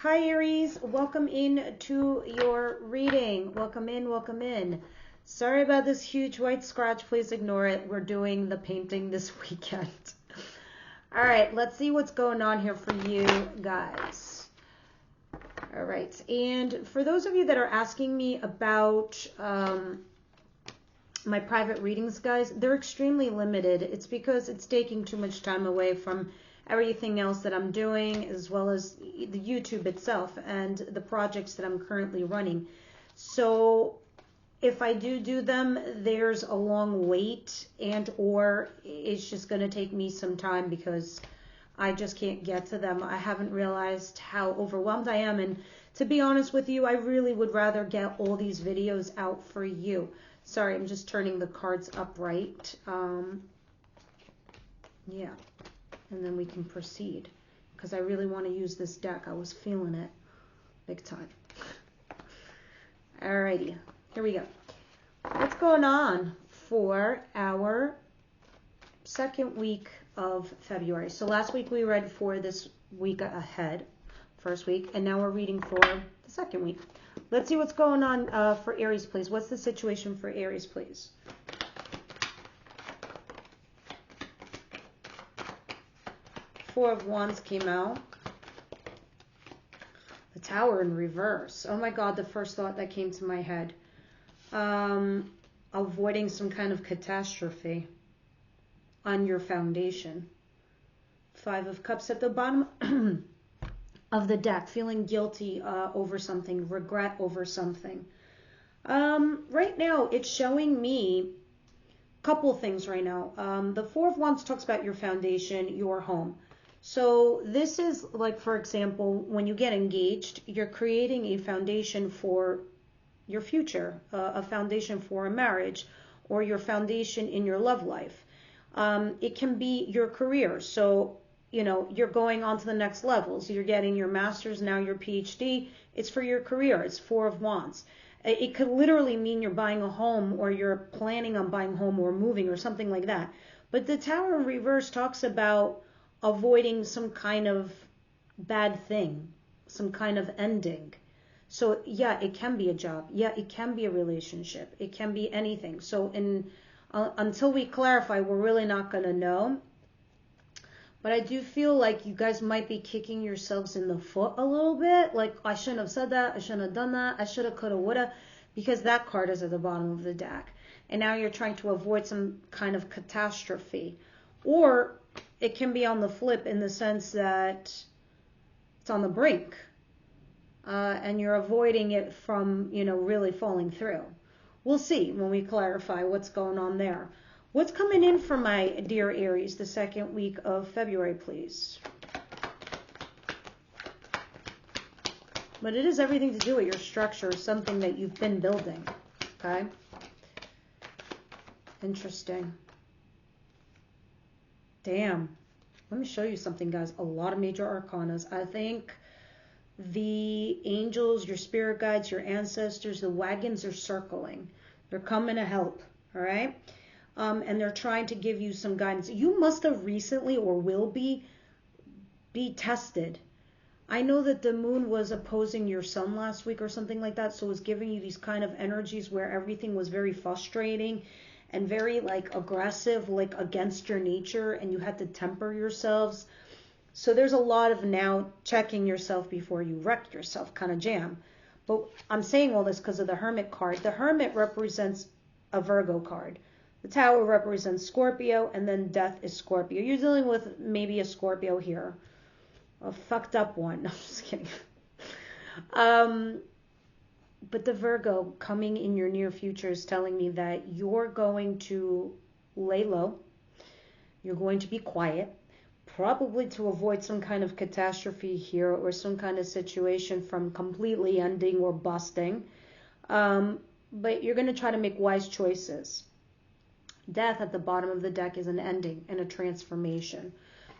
Hi Aries, welcome in to your reading. Welcome in, welcome in. Sorry about this huge white scratch, please ignore it. We're doing the painting this weekend. All right, let's see what's going on here for you guys. All right, and for those of you that are asking me about my private readings, guys, they're extremely limited. It's because it's taking too much time away from everything else that I'm doing, as well as the YouTube itself and the projects that I'm currently running. So if I do them, there's a long wait, and or it's just going to take me some time because I just can't get to them. I haven't realized how overwhelmed I am, and to be honest with you, I really would rather get all these videos out for you. Sorry, I'm just turning the cards upright. Yeah. And then we can proceed, because I really want to use this deck. I was feeling it big time. Alrighty, here we go. What's going on for our second week of February? So last week we read for this week ahead, first week, and now we're reading for the second week. Let's see what's going on for Aries, please. What's the situation for Aries, please? Four of Wands came out. The Tower in reverse. Oh my God, the first thought that came to my head. Avoiding some kind of catastrophe on your foundation. Five of Cups at the bottom of the deck. Feeling guilty over something. Regret over something. Right now, it's showing me a couple things right now. The Four of Wands talks about your foundation, your home. So this is like, for example, when you get engaged, you're creating a foundation for your future, a foundation for a marriage, or your foundation in your love life. It can be your career. So, you know, you're going on to the next levels. You're getting your master's, now your PhD. It's for your career. It's Four of Wands. It could literally mean you're buying a home, or you're planning on buying a home, or moving, or something like that. But the Tower in reverse talks about avoiding some kind of bad thing, some kind of ending. So yeah, it can be a job. Yeah, it can be a relationship. It can be anything. So until we clarify, we're really not going to know. But I do feel like you guys might be kicking yourselves in the foot a little bit. Like, I shouldn't have said that. I shouldn't have done that. I should have, could have, would have. Because that card is at the bottom of the deck. And now you're trying to avoid some kind of catastrophe. Or it can be on the flip, in the sense that it's on the brink. And you're avoiding it from, you know, really falling through. We'll see when we clarify what's going on there. What's coming in for my dear Aries the second week of February, please? But it is everything to do with your structure, something that you've been building. Okay? Interesting. Damn. Let me show you something, guys. A lot of major arcanas. I think the angels, your spirit guides, your ancestors, the wagons are circling. They're coming to help. All right? And they're trying to give you some guidance. You must have recently, or will be tested. I know that the moon was opposing your sun last week or something like that, so it was giving you these kind of energies where everything was very frustrating and very like aggressive, like against your nature, and you had to temper yourselves. So there's a lot of now checking yourself before you wreck yourself kind of jam. But I'm saying all this because of the Hermit card. The Hermit represents a Virgo card. The Tower represents Scorpio, and then Death is Scorpio. You're dealing with maybe a Scorpio here. A fucked up one. No, I'm just kidding. But the Virgo coming in your near future is telling me that you're going to lay low. You're going to be quiet. Probably to avoid some kind of catastrophe here, or some kind of situation from completely ending or busting. But you're going to try to make wise choices. Death at the bottom of the deck is an ending and a transformation.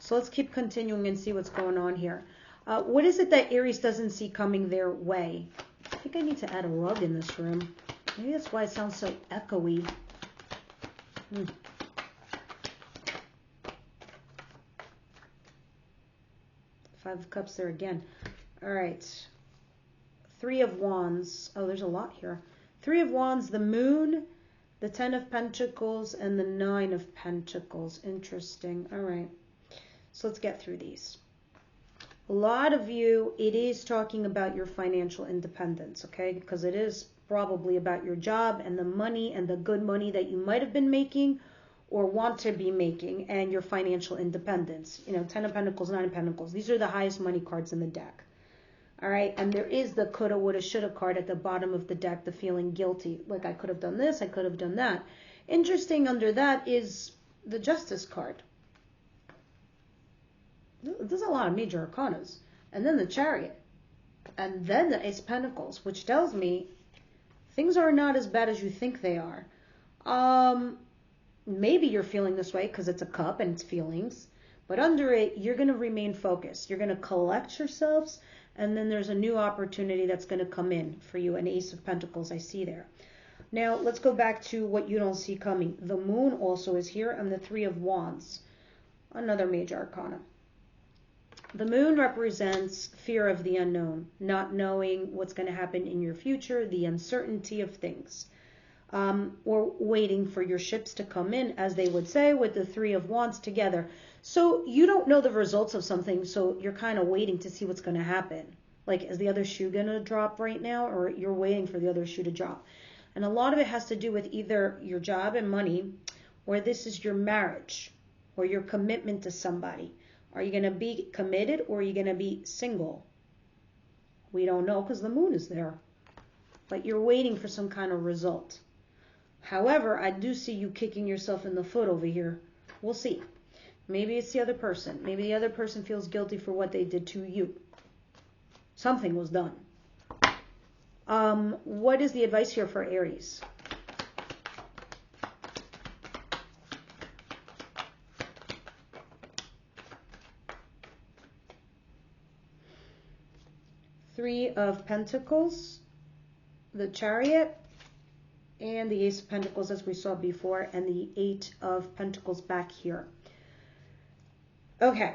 So let's keep continuing and see what's going on here. What is it that Aries doesn't see coming their way? I think I need to add a rug in this room. Maybe that's why it sounds so echoey. Five of Cups there again. All right. Three of Wands. Oh, there's a lot here. Three of Wands, the Moon, the Ten of Pentacles, and the Nine of Pentacles. Interesting. All right. So let's get through these. A lot of you, it is talking about your financial independence, okay? Because it is probably about your job and the money and the good money that you might have been making or want to be making, and your financial independence. You know, Ten of Pentacles, Nine of Pentacles. These are the highest money cards in the deck. All right, and there is the coulda, woulda, shoulda card at the bottom of the deck, the feeling guilty. Like, I could have done this, I could have done that. Interesting under that is the Justice card. There's a lot of major arcanas. And then the Chariot. And then the Ace of Pentacles, which tells me things are not as bad as you think they are. Maybe you're feeling this way because it's a cup and it's feelings. But under it, you're going to remain focused. You're going to collect yourselves. And then there's a new opportunity that's going to come in for you. An Ace of Pentacles I see there. Now, let's go back to what you don't see coming. The Moon also is here, and the Three of Wands. Another major arcana. The Moon represents fear of the unknown, not knowing what's going to happen in your future, the uncertainty of things, or waiting for your ships to come in, as they would say, with the Three of Wands together. So you don't know the results of something, so you're kind of waiting to see what's going to happen. Like, is the other shoe going to drop right now, or you're waiting for the other shoe to drop? And a lot of it has to do with either your job and money, or this is your marriage, or your commitment to somebody. Are you going to be committed, or are you going to be single? We don't know because the Moon is there. But you're waiting for some kind of result. However, I do see you kicking yourself in the foot over here. We'll see. Maybe it's the other person. Maybe the other person feels guilty for what they did to you. Something was done. What is the advice here for Aries? Three of Pentacles, the Chariot, and the Ace of Pentacles as we saw before, and the Eight of Pentacles back here. Okay.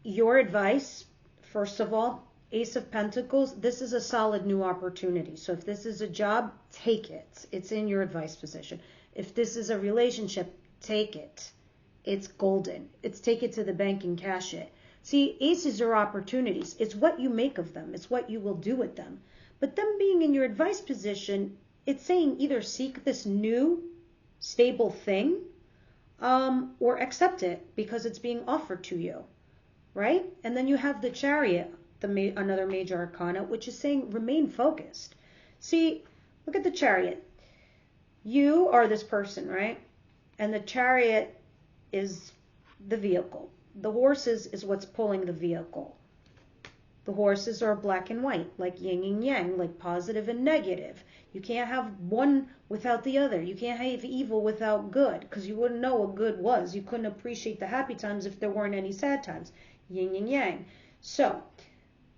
Your advice, first of all, Ace of Pentacles, this is a solid new opportunity. So if this is a job, take it. It's in your advice position. If this is a relationship, take it. It's golden. It's take it to the bank and cash it. See, aces are opportunities. It's what you make of them. It's what you will do with them. But them being in your advice position, it's saying either seek this new, stable thing, or accept it because it's being offered to you, right? And then you have the Chariot, another major arcana, which is saying remain focused. See, look at the Chariot. You are this person, right? And the Chariot is the vehicle. The horses is what's pulling the vehicle. The horses are black and white, like yin and yang, like positive and negative. You can't have one without the other. You can't have evil without good, because you wouldn't know what good was. You couldn't appreciate the happy times if there weren't any sad times. Yin and yang. So,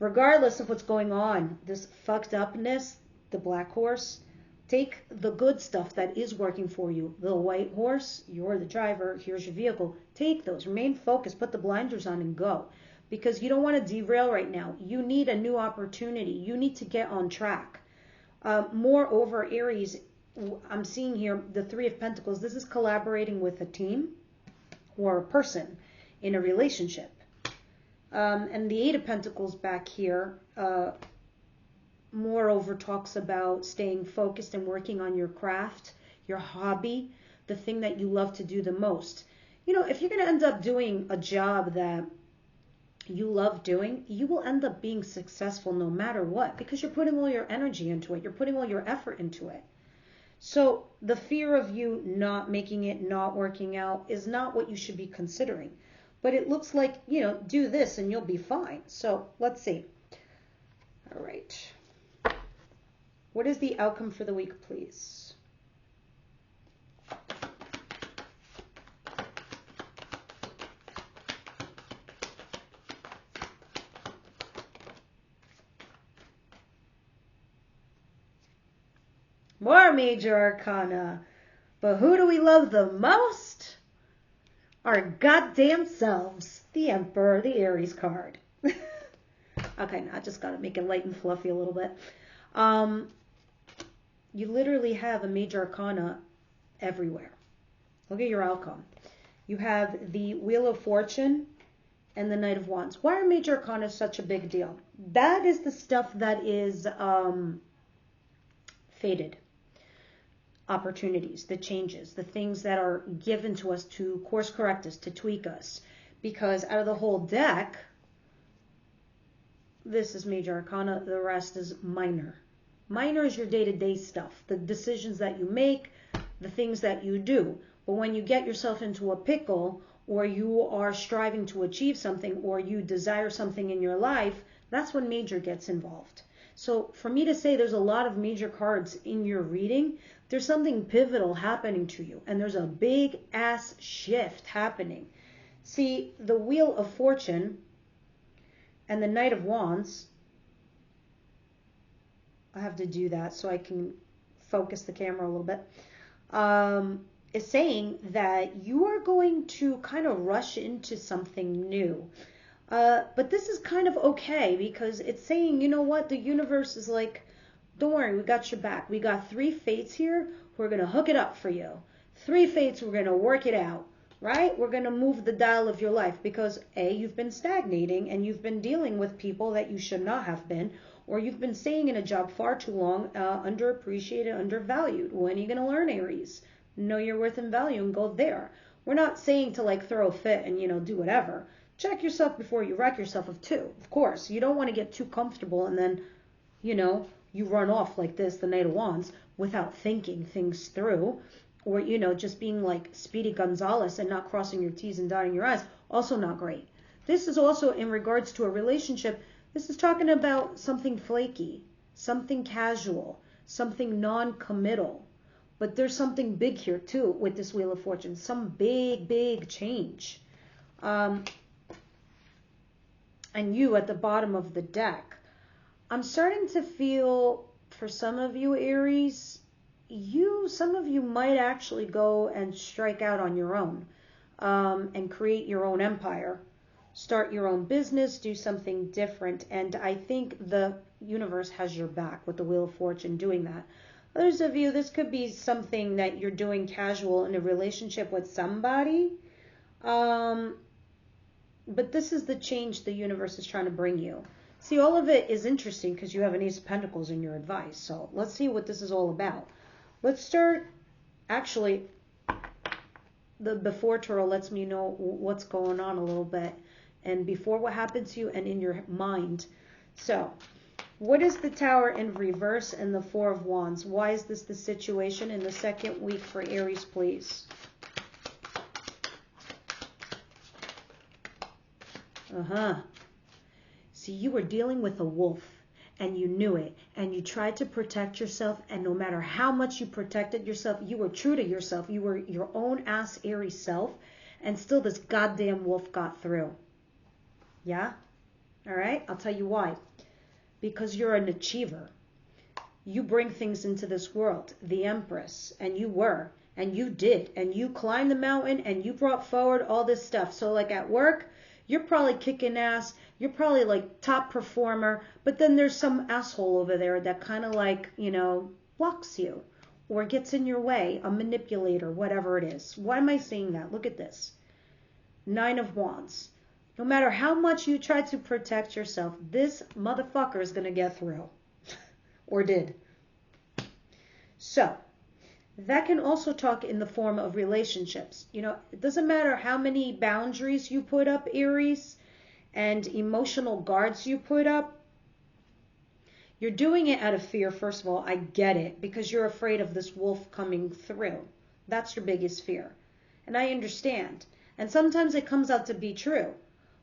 regardless of what's going on, this fucked upness, the black horse, take the good stuff that is working for you. The white horse, you're the driver, here's your vehicle. Take those, remain focused, put the blinders on and go. Because you don't want to derail right now. You need a new opportunity. You need to get on track. Moreover, Aries, I'm seeing here the Three of Pentacles. This is collaborating with a team or a person in a relationship. And the Eight of Pentacles back here, moreover, talks about staying focused and working on your craft, your hobby, the thing that you love to do the most. You know, if you're going to end up doing a job that you love doing, you will end up being successful no matter what, because you're putting all your energy into it. You're putting all your effort into it. So the fear of you not making it, not working out is not what you should be considering. But it looks like, you know, do this and you'll be fine. So let's see. All right. What is the outcome for the week, please? More major arcana. But who do we love the most? Our goddamn selves. The Emperor, the Aries card. Okay, now I just got to make it light and fluffy a little bit. You literally have a major arcana everywhere. Look at your outcome. You have the Wheel of Fortune and the Knight of Wands. Why are major arcana such a big deal? That is the stuff that is fated. Opportunities, the changes, the things that are given to us to course correct us, to tweak us. Because out of the whole deck, this is major arcana, the rest is minor. Minor is your day-to-day stuff, the decisions that you make, the things that you do. But when you get yourself into a pickle, or you are striving to achieve something, or you desire something in your life, that's when major gets involved. So for me to say there's a lot of major cards in your reading, there's something pivotal happening to you, and there's a big ass shift happening. See, the Wheel of Fortune and the Knight of Wands, I have to do that so I can focus the camera a little bit, is saying that you are going to kind of rush into something new. But this is kind of okay, because it's saying, you know what, the universe is like, don't worry, we got your back. We got 3 fates here. We're going to hook it up for you. 3 fates, we're going to work it out, right? We're going to move the dial of your life because A, you've been stagnating and you've been dealing with people that you should not have been, or you've been staying in a job far too long, underappreciated, undervalued. When are you going to learn, Aries? Know your worth and value and go there. We're not saying to like throw a fit and, do whatever. Check yourself before you wreck yourself of course. You don't want to get too comfortable and then, you run off like this, the Knight of Wands, without thinking things through, or, just being like Speedy Gonzalez and not crossing your T's and dotting your I's. Also not great. This is also in regards to a relationship. This is talking about something flaky, something casual, something non-committal. But there's something big here too with this Wheel of Fortune. Some big, big change. And you at the bottom of the deck. I'm starting to feel, for some of you, Aries, some of you might actually go and strike out on your own and create your own empire. Start your own business, do something different. And I think the universe has your back with the Wheel of Fortune doing that. Others of you, this could be something that you're doing casual in a relationship with somebody. But this is the change the universe is trying to bring you. See, all of it is interesting because you have an Ace of Pentacles in your advice. So let's see what this is all about. Let's start, actually, the before tarot lets me know what's going on a little bit. And before what happened to you and in your mind. So, what is the Tower in reverse and the Four of Wands? Why is this the situation in the second week for Aries, please? See, you were dealing with a wolf and you knew it and you tried to protect yourself, and no matter how much you protected yourself, you were true to yourself. You were your own ass Aries self, and still this goddamn wolf got through. Yeah? All right? I'll tell you why. Because you're an achiever. You bring things into this world. The Empress. And you were. And you did. And you climbed the mountain and you brought forward all this stuff. So like at work, you're probably kicking ass. You're probably like top performer. But then there's some asshole over there that kind of like, blocks you. Or gets in your way. A manipulator. Whatever it is. Why am I saying that? Look at this. 9 of Wands. No matter how much you try to protect yourself, this motherfucker is going to get through. Or did. So, that can also talk in the form of relationships. It doesn't matter how many boundaries you put up, Aries, and emotional guards you put up. You're doing it out of fear, first of all. I get it, because you're afraid of this wolf coming through. That's your biggest fear. And I understand. And sometimes it comes out to be true.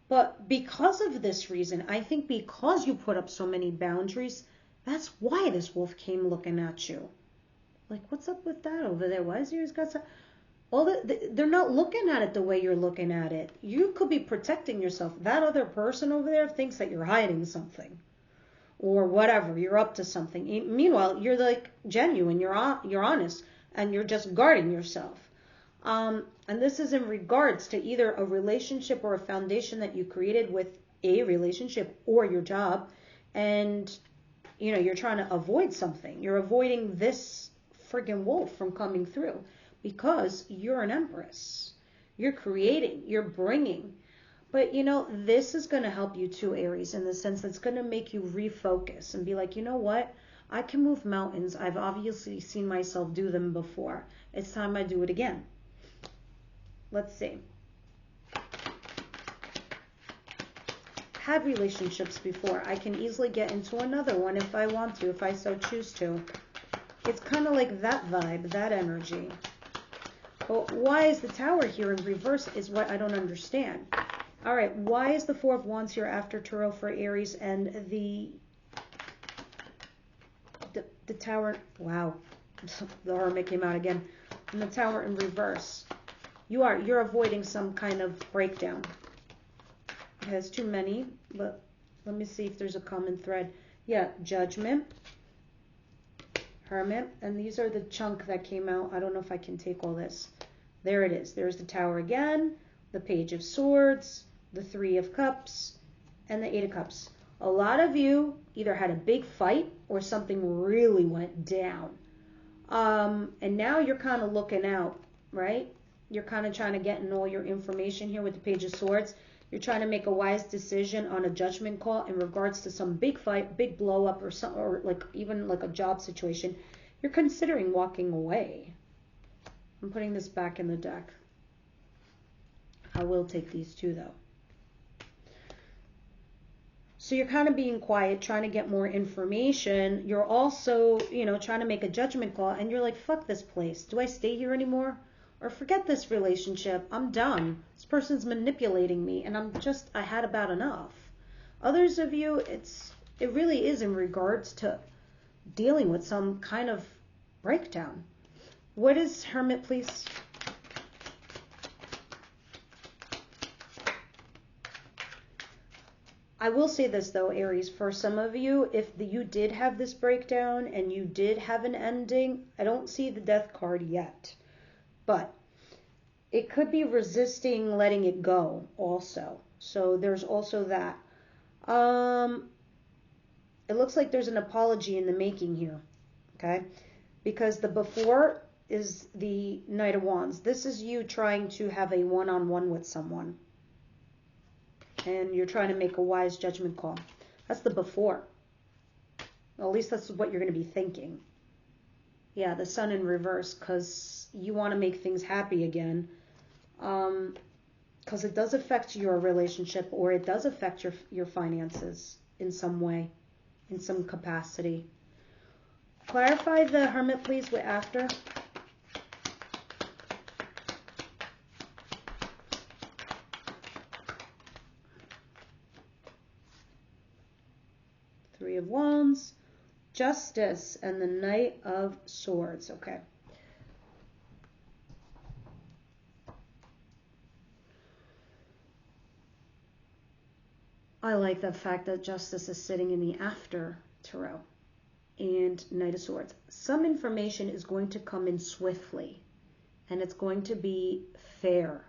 But because of this reason, I think because you put up so many boundaries, that's why this wolf came looking at you. Like, what's up with that over there? Why is yours got some... They're not looking at it the way you're looking at it. You could be protecting yourself. That other person over there thinks that you're hiding something. Or whatever, you're up to something. Meanwhile, you're like genuine, you're honest, and you're just guarding yourself. And this is in regards to either a relationship or a foundation that you created with a relationship or your job, and you're trying to avoid something. You're avoiding this friggin' wolf from coming through because you're an empress. You're creating, you're bringing. But this is going to help you too, Aries, in the sense that's going to make you refocus and be like, you know what? I can move mountains. I've obviously seen myself do them before. It's time I do it again. Let's see. Had relationships before. I can easily get into another one if I want to, if I so choose to. It's kind of like that vibe, that energy. But why is the Tower here in reverse is what I don't understand. All right, why is the Four of Wands here after Tarot for Aries and the Tower? Wow, the Hermit came out again. And the Tower in reverse. You're avoiding some kind of breakdown. It has too many, but let me see if there's a common thread. Yeah, Judgment, Hermit, and these are the chunk that came out. I don't know if I can take all this. There it is. There's the Tower again, the Page of Swords, the Three of Cups, and the Eight of Cups. A lot of you either had a big fight or something really went down. And now you're kind of looking out, right? You're kind of trying to get in all your information here with the Page of Swords. You're trying to make a wise decision on a judgment call in regards to some big fight, big blow up, or like even like a job situation. You're considering walking away. I'm putting this back in the deck. I will take these two though. So you're kind of being quiet, trying to get more information. You're also, trying to make a judgment call, and you're like, fuck this place. Do I stay here anymore? Or forget this relationship. I'm done. This person's manipulating me, and I had about enough. Others of you, it really is in regards to dealing with some kind of breakdown. What is Hermit, please? I will say this though, Aries, for some of you, if you did have this breakdown and you did have an ending, I don't see the Death card yet. But it could be resisting letting it go also. So there's also that. It looks like there's an apology in the making here. Okay? Because the before is the Knight of Wands. This is you trying to have a one-on-one with someone. And you're trying to make a wise judgment call. That's the before. Well, at least that's what you're going to be thinking. Yeah, the Sun in reverse, because you want to make things happy again. Because it does affect your relationship, or it does affect your finances in some way, in some capacity. Clarify the Hermit, please, with after. Three of Wands, Justice, and the Knight of Swords. Okay. I like the fact that Justice is sitting in the after Tarot and Knight of Swords. Some information is going to come in swiftly, and it's going to be fair.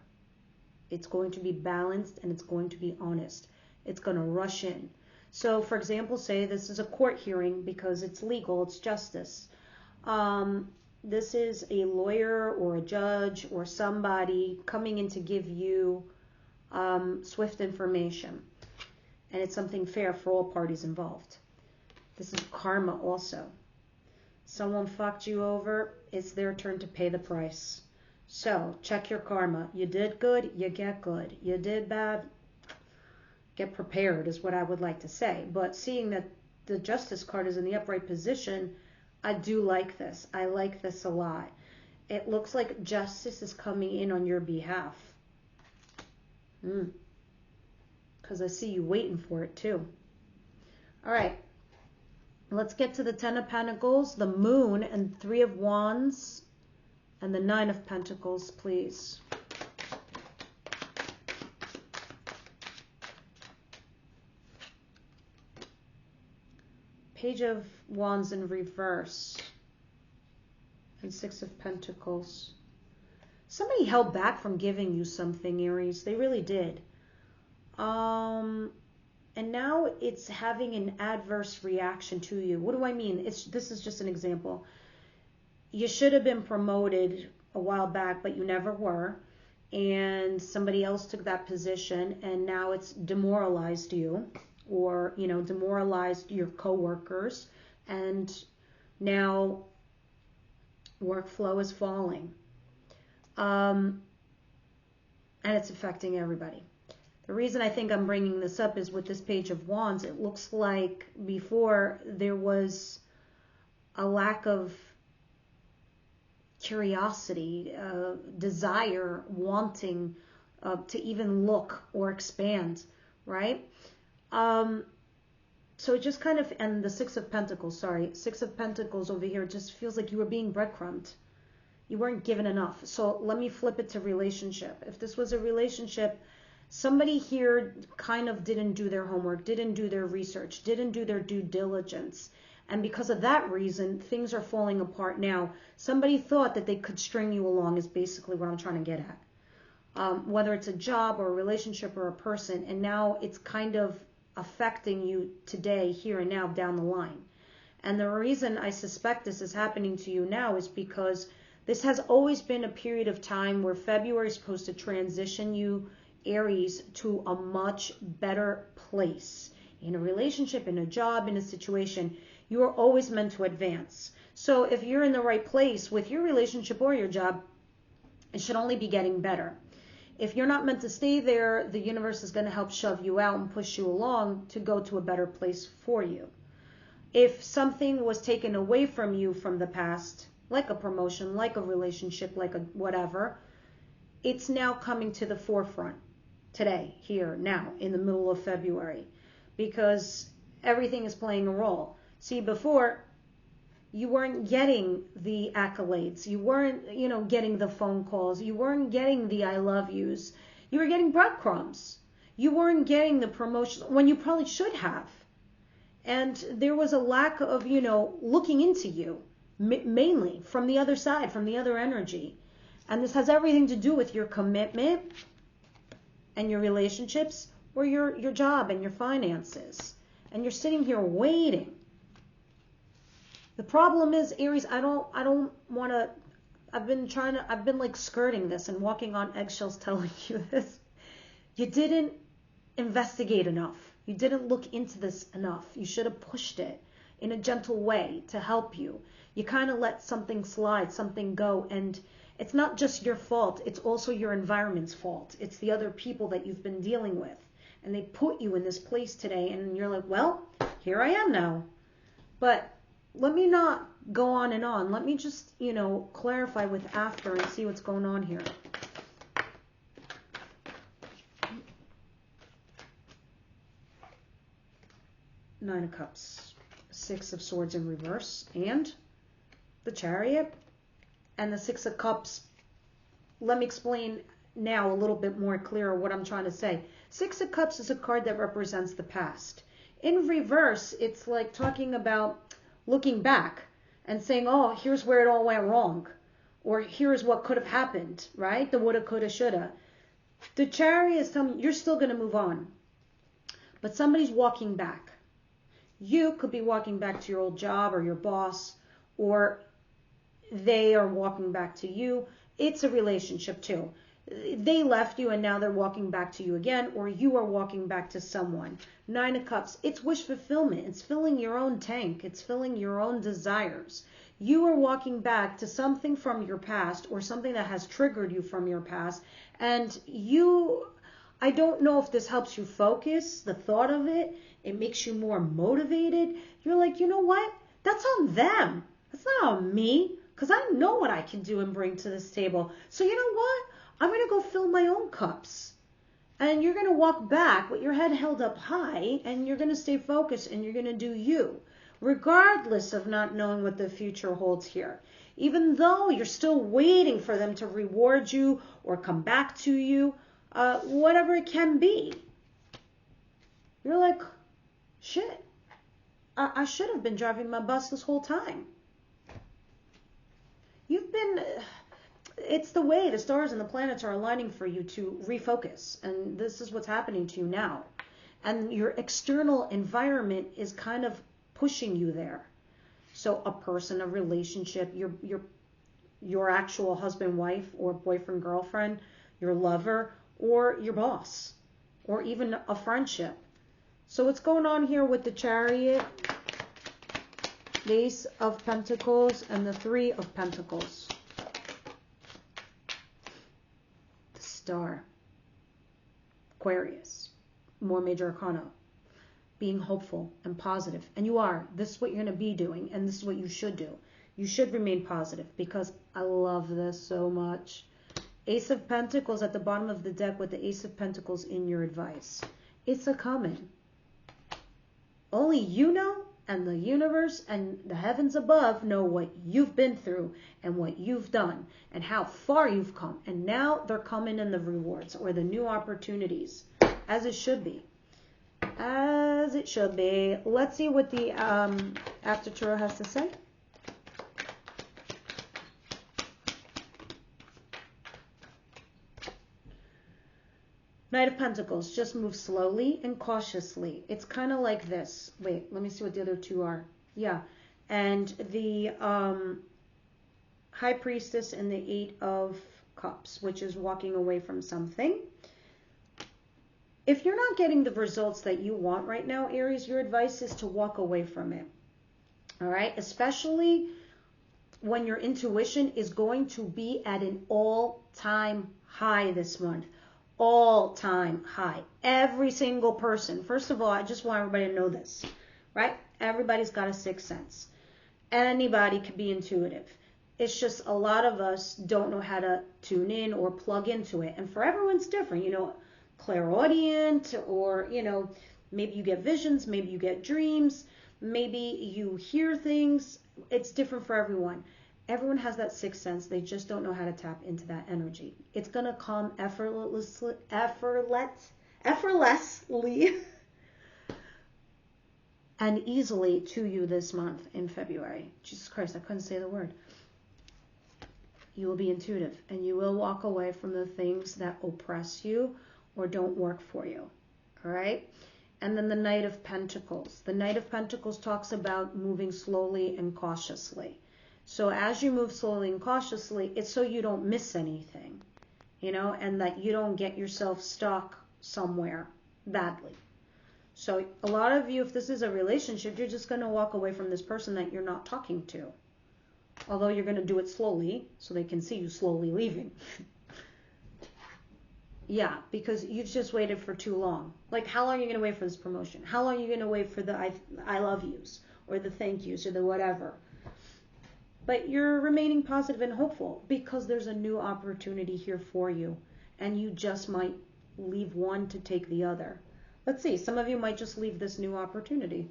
It's going to be balanced, and it's going to be honest. It's going to rush in. So, for example, say this is a court hearing because it's legal, it's justice. This is a lawyer or a judge or somebody coming in to give you swift information. And it's something fair for all parties involved. This is karma also. Someone fucked you over, it's their turn to pay the price. So, check your karma. You did good, you get good. You did bad, get prepared is what I would like to say. But seeing that the Justice card is in the upright position, I do like this. I like this a lot. It looks like justice is coming in on your behalf. Because I see you waiting for it too. All right. Let's get to the Ten of Pentacles, the Moon, and Three of Wands, and the Nine of Pentacles, please. Page of Wands in reverse, and Six of Pentacles. Somebody held back from giving you something, Aries. They really did. and now it's having an adverse reaction to you. What do I mean? This is just an example. You should have been promoted a while back, but you never were, and somebody else took that position, and now it's demoralized you, or demoralized your coworkers, and now workflow is falling, and it's affecting everybody. The reason I think I'm bringing this up is with this Page of Wands, it looks like before there was a lack of curiosity, desire, wanting to even look or expand, right? So it just kind of, and the Six of Pentacles over here, just feels like you were being breadcrumbed. You weren't given enough. So let me flip it to relationship. If this was a relationship, somebody here kind of didn't do their homework, didn't do their research, didn't do their due diligence. And because of that reason, things are falling apart now. Somebody thought that they could string you along is basically what I'm trying to get at. Whether it's a job or a relationship or a person, and now it's kind of affecting you today, here and now, down the line. And the reason I suspect this is happening to you now is because this has always been a period of time where February is supposed to transition you, Aries, to a much better place. In a relationship, in a job, in a situation, you are always meant to advance. So if you're in the right place with your relationship or your job, it should only be getting better. If you're not meant to stay there, the universe is going to help shove you out and push you along to go to a better place for you. If something was taken away from you from the past, like a promotion, like a relationship, like a whatever, it's now coming to the forefront today, here, now, in the middle of February, because everything is playing a role. See, before, you weren't getting the accolades. You weren't, getting the phone calls. You weren't getting the I love yous. You were getting breadcrumbs. You weren't getting the promotion when you probably should have. And there was a lack of, looking into you, mainly from the other side, from the other energy. And this has everything to do with your commitment and your relationships, or your job and your finances. And you're sitting here waiting. The problem is, Aries, I don't want to, I've been like skirting this and walking on eggshells telling you this. You didn't investigate enough. You didn't look into this enough. You should have pushed it in a gentle way to help you. You kind of let something slide, something go, and it's not just your fault. It's also your environment's fault. It's the other people that you've been dealing with. And they put you in this place today, and you're like, well, here I am now. But let me not go on and on. Let me just, clarify with after and see what's going on here. Nine of Cups, Six of Swords in reverse, and the Chariot, and the Six of Cups. Let me explain now a little bit more clearer what I'm trying to say. Six of Cups is a card that represents the past. In reverse, it's like talking about looking back and saying, oh, here's where it all went wrong, or here's what could have happened, right? The woulda, coulda, shoulda. The Chariot is telling you you're still going to move on, but somebody's walking back. You could be walking back to your old job or your boss, or they are walking back to you. It's a relationship too. They left you and now they're walking back to you again, or you are walking back to someone. Nine of Cups, it's wish fulfillment. It's filling your own tank. It's filling your own desires. You are walking back to something from your past, or something that has triggered you from your past. And I don't know if this helps you focus, the thought of it. It makes you more motivated. You're like, you know what? That's on them. That's not on me, because I know what I can do and bring to this table. So you know what? I'm going to go fill my own cups. And you're going to walk back with your head held up high, and you're going to stay focused, and you're going to do you, regardless of not knowing what the future holds here. Even though you're still waiting for them to reward you or come back to you, whatever it can be. You're like, shit, I should have been driving my bus this whole time. It's the way the stars and the planets are aligning for you to refocus. And this is what's happening to you now. And your external environment is kind of pushing you there. So a person, a relationship, your actual husband, wife, or boyfriend, girlfriend, your lover, or your boss, or even a friendship. So what's going on here with the Chariot, the Ace of Pentacles, and the Three of Pentacles? The Star. Aquarius. More major arcana. Being hopeful and positive. And you are. This is what you're going to be doing, and this is what you should do. You should remain positive, because I love this so much. Ace of Pentacles at the bottom of the deck with the Ace of Pentacles in your advice. It's a coming. Only you know, and the universe and the heavens above know what you've been through and what you've done and how far you've come. And now they're coming in the rewards or the new opportunities, as it should be. As it should be. Let's see what the After Tarot has to say. Knight of Pentacles, just move slowly and cautiously. It's kind of like this. Wait, let me see what the other two are. Yeah, and the High Priestess and the Eight of Cups, which is walking away from something. If you're not getting the results that you want right now, Aries, your advice is to walk away from it. All right, especially when your intuition is going to be at an all-time high this month. All-time high. Every single person. First of all, I just want everybody to know this, right? Everybody's got a sixth sense. Anybody can be intuitive. It's just a lot of us don't know how to tune in or plug into it. And for everyone's different, you know, clairaudient, or, you know, maybe you get visions, maybe you get dreams, maybe you hear things. It's different for everyone. Everyone has that sixth sense. They just don't know how to tap into that energy. It's going to come effortlessly and easily to you this month in February. Jesus Christ, I couldn't say the word. You will be intuitive, and you will walk away from the things that oppress you or don't work for you. All right? And then the Knight of Pentacles. The Knight of Pentacles talks about moving slowly and cautiously. So as you move slowly and cautiously, it's so you don't miss anything, you know, and that you don't get yourself stuck somewhere badly. So a lot of you, if this is a relationship, you're just going to walk away from this person that you're not talking to. Although you're going to do it slowly so they can see you slowly leaving. Yeah, because you've just waited for too long. Like, how long are you going to wait for this promotion? How long are you going to wait for the I love yous or the thank yous or the whatever? But you're remaining positive and hopeful because there's a new opportunity here for you. And you just might leave one to take the other. Let's see. Some of you might just leave this new opportunity.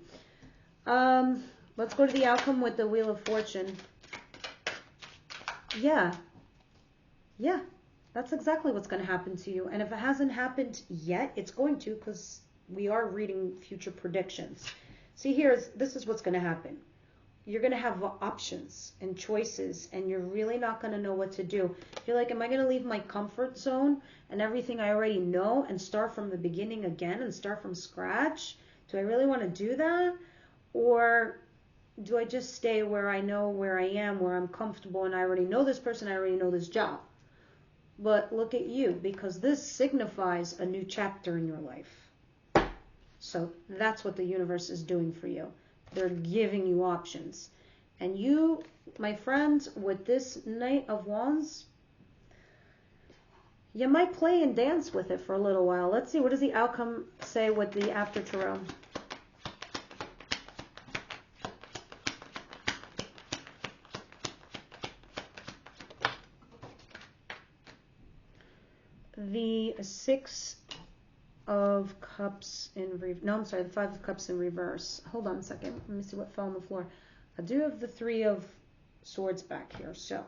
Let's go to the outcome with the Wheel of Fortune. Yeah. That's exactly what's going to happen to you. And if it hasn't happened yet, it's going to, because we are reading future predictions. See, this is what's going to happen. You're going to have options and choices, and you're really not going to know what to do. You're like, am I going to leave my comfort zone and everything I already know and start from the beginning again and start from scratch? Do I really want to do that? Or do I just stay where I know where I am, where I'm comfortable, and I already know this person, I already know this job? But look at you, because this signifies a new chapter in your life. So that's what the universe is doing for you. They're giving you options. And you, my friends, with this Knight of Wands, you might play and dance with it for a little while. Let's see, what does the outcome say with the After Tarot? The Six of Cups in reverse. No, I'm sorry, the Five of Cups in reverse. Hold on a second. Let me see what fell on the floor. I do have the Three of Swords back here. So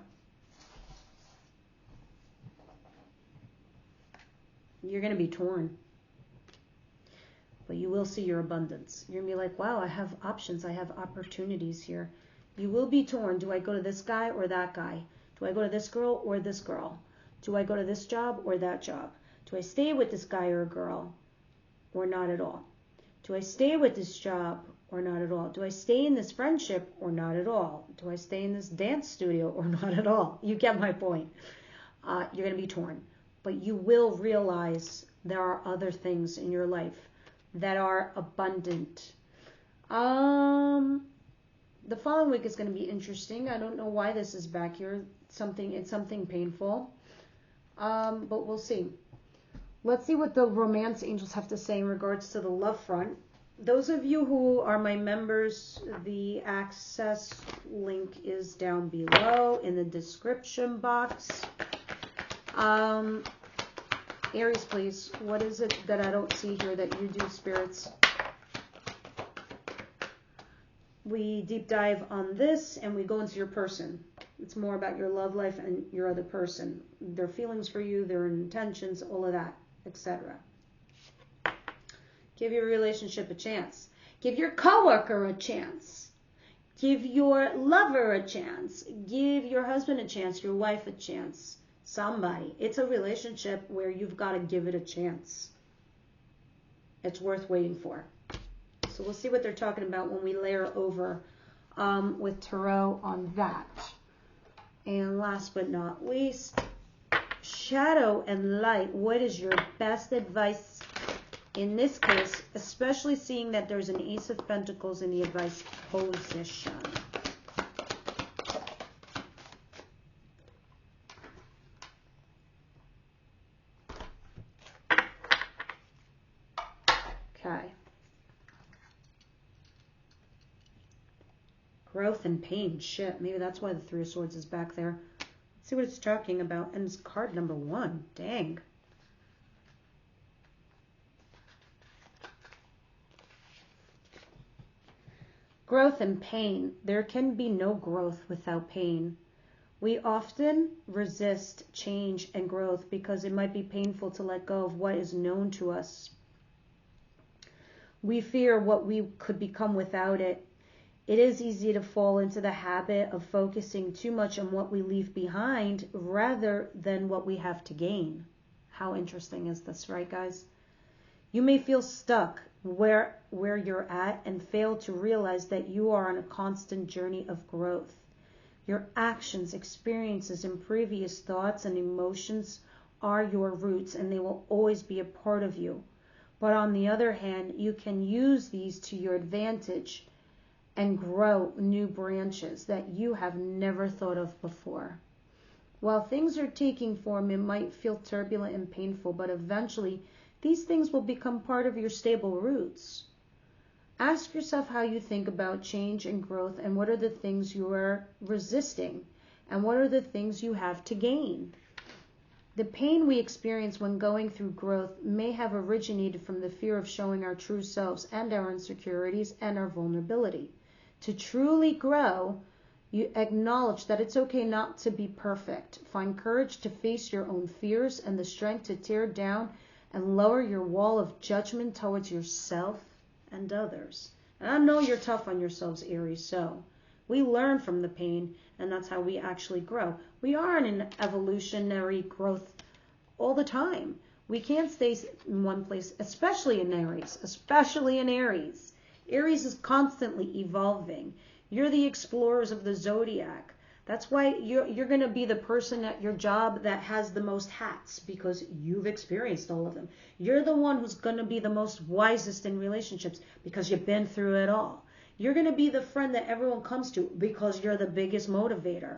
you're going to be torn. But you will see your abundance. You're going to be like, wow, I have options. I have opportunities here. You will be torn. Do I go to this guy or that guy? Do I go to this girl or this girl? Do I go to this job or that job? Do I stay with this guy or girl or not at all? Do I stay with this job or not at all? Do I stay in this friendship or not at all? Do I stay in this dance studio or not at all? You get my point. You're going to be torn. But you will realize there are other things in your life that are abundant. The following week is going to be interesting. I don't know why this is back here. It's something painful. But we'll see. Let's see what the romance angels have to say in regards to the love front. Those of you who are my members, the access link is down below in the description box. Aries, please, what is it that I don't see here that you do, spirits? We deep dive on this and we go into your person. It's more about your love life and your other person. Their feelings for you, their intentions, all of that, etc. Give your relationship a chance. Give your coworker a chance. Give your lover a chance. Give your husband a chance, your wife a chance. Somebody. It's a relationship where you've got to give it a chance. It's worth waiting for. So we'll see what they're talking about when we layer over with tarot on that. And last but not least, shadow and light. What is your best advice in this case, especially seeing that there's an Ace of Pentacles in the advice position? Okay. Growth and pain. Shit, maybe that's why the Three of Swords is back there. Let's see what it's talking about. And it's card number 1. Dang. Growth and pain. There can be no growth without pain. We often resist change and growth because it might be painful to let go of what is known to us. We fear what we could become without it. It is easy to fall into the habit of focusing too much on what we leave behind rather than what we have to gain. How interesting is this, right, guys? You may feel stuck where you're at and fail to realize that you are on a constant journey of growth. Your actions, experiences, and previous thoughts and emotions are your roots, and they will always be a part of you. But on the other hand, you can use these to your advantage and grow new branches that you have never thought of before. While things are taking form, it might feel turbulent and painful, but eventually these things will become part of your stable roots. Ask yourself how you think about change and growth, and what are the things you are resisting, and what are the things you have to gain. The pain we experience when going through growth may have originated from the fear of showing our true selves and our insecurities and our vulnerability. To truly grow, you acknowledge that it's okay not to be perfect. Find courage to face your own fears and the strength to tear down and lower your wall of judgment towards yourself and others. And I know you're tough on yourselves, Aries, so we learn from the pain, and that's how we actually grow. We are in an evolutionary growth all the time. We can't stay in one place, especially in Aries, Aries is constantly evolving. You're the explorers of the zodiac. That's why you're going to be the person at your job that has the most hats, because you've experienced all of them. You're the one who's going to be the most wisest in relationships because you've been through it all. You're going to be the friend that everyone comes to because you're the biggest motivator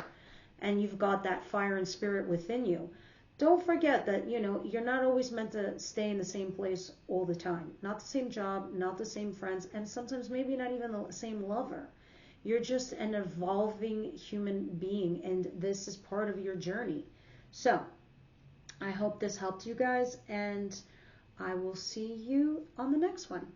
and you've got that fire and spirit within you. Don't forget that, you're not always meant to stay in the same place all the time. Not the same job, not the same friends, and sometimes maybe not even the same lover. You're just an evolving human being, and this is part of your journey. So, I hope this helped you guys, and I will see you on the next one.